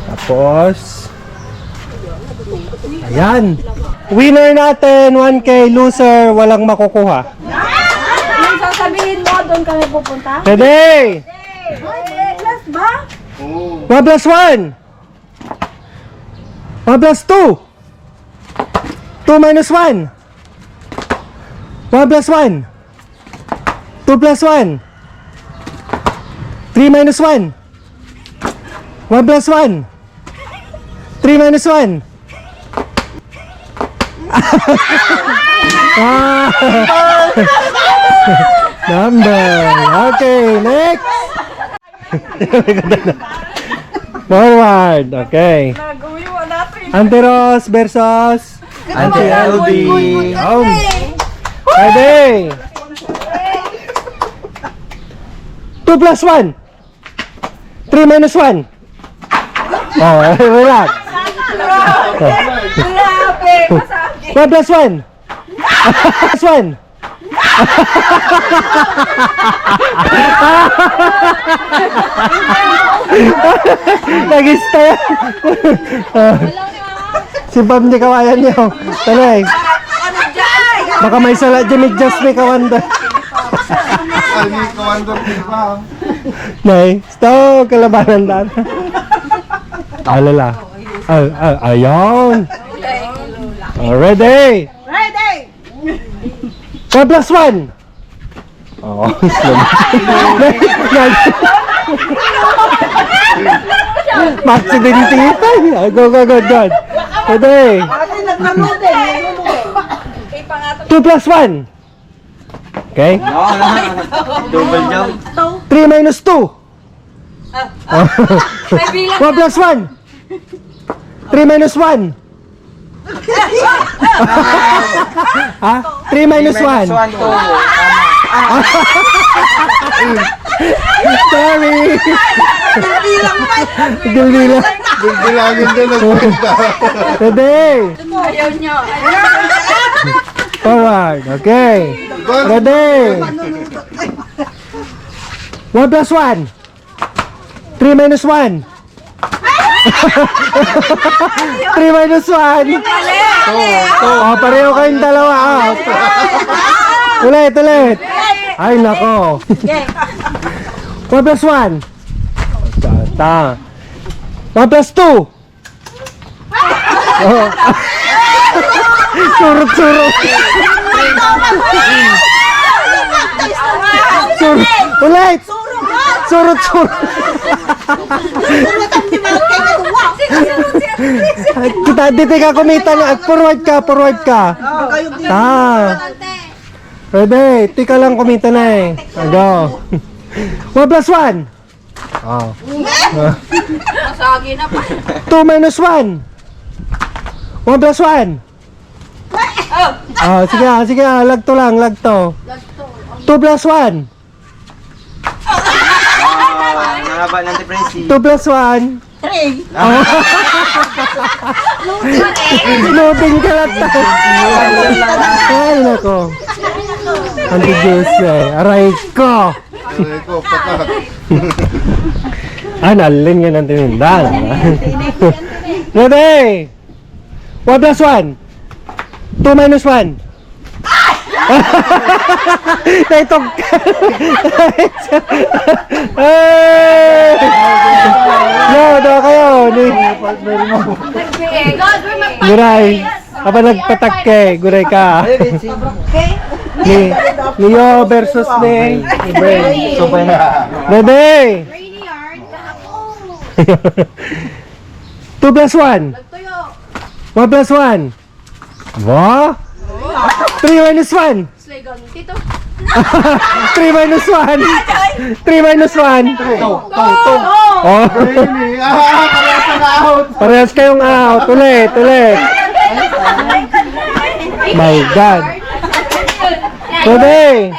Tapos, ayan. Winner natin, 1K. Loser, walang makukuha. Yung sasabihin mo, doon kami pupunta? Ready? Last ba? 1 plus 1. 1 plus 2. 2 minus 1. 1 plus 1. 2 plus 1. 3 minus 1. 1 plus 1. 3 minus 1. Number. Okay, next. Forward. Okay. Nagawin mo natin. Auntie Rose versus Auntie LD. Ready? 2 plus 1. 3 minus 1. Oh, relax. Grabe, masakit. 1 plus 1. Plus 1. Nag-stay. Si Bob di kawayan niyo. Tuloy. Baka may sala dyan, just may kawanda. Ay, may kawandor din pa. Nay, stop, kalabanan daan. Alala. Ayun. Ready? Ready! 1 plus 1. Oh, Accidente ito. Go. Ready? 2 plus 1. Okay? Double jump. 3 minus 2. May bilang 1 plus 1. 3 minus 1. Ha? 3 minus 1. Sorry. Bilang. Bilangin din ang kwenta. Ready? ayaw nyo. Forward. Okay. Ready? 1 plus 1. 3 minus 1. 3 minus 1. Oh, pareho kayong dalawa. Ulit. Ay, nako. 1 plus 1. 1 plus 2. Oh. Surut. Ulit. Surut. Kita dito ka kumita na. Forward ka. Ready? Tika lang kumita na eh. Go. 1 plus 1. Oh. Masagi na pa. 2 minus 1. 1 plus 1. Sige. Lagto. 2 plus 1. Mahaba ng depresi. 2 plus 1. 3. Loading ka lang tayo. Ay, nako. Auntie Jose. Aray ko. Aray ko, patak. Nalin nga ng tinindang. Ready? 1 plus 1. 2 minus 1. Naitog ka. Daw kayo. Guray. Apa nagpatak guray ka. Leo versus ni Bray. Ready? 2 plus 1. 1 plus 1. Wow. 3 minus 1. 3 minus 1. 3 minus 1. Oh. Parehas na out. Parehas kayong out. Ulit. My God. Ready?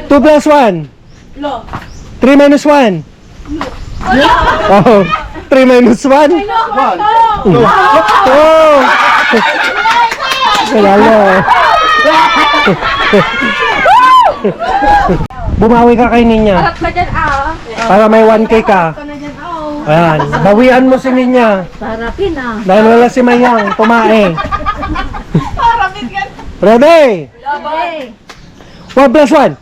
2 plus 1. 3 minus 1. Oh. 3 minus 1. Oh. Lalo. Bumawi ka kay Ninya. Harap ka dyan, Para may 1K ka. Harap ka na dyan, Ayan, bawian mo si Ninya. Sarapin ah. Dahil wala si Mayang, tumae. Ready? Okay. 1 plus 1.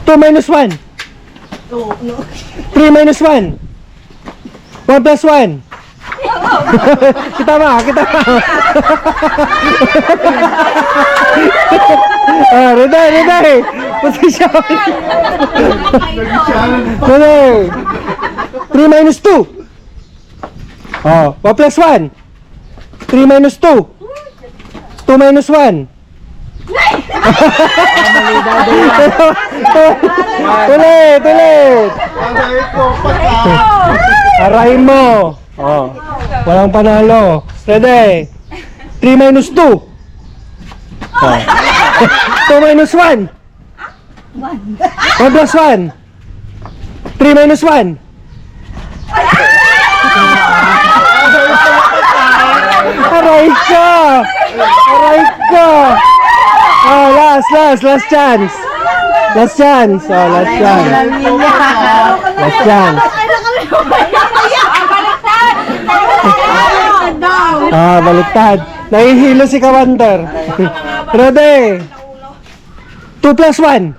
2 minus 1. 3 minus 1. 1 plus 1. Kita ba? Ready. Position. Ready. 3 minus 2. 1 plus 1. 3 minus 2. 2 minus 1. Tulit. Aray ko, pata. Arahin mo. Walang panalo. Ready? 3 minus 2. 2 minus 1. 1 plus 1. 3 minus 1. Aray ka! Last chance. Last chance. Baliktad. Nahihilo si Kawander. Ready? 2 plus 1.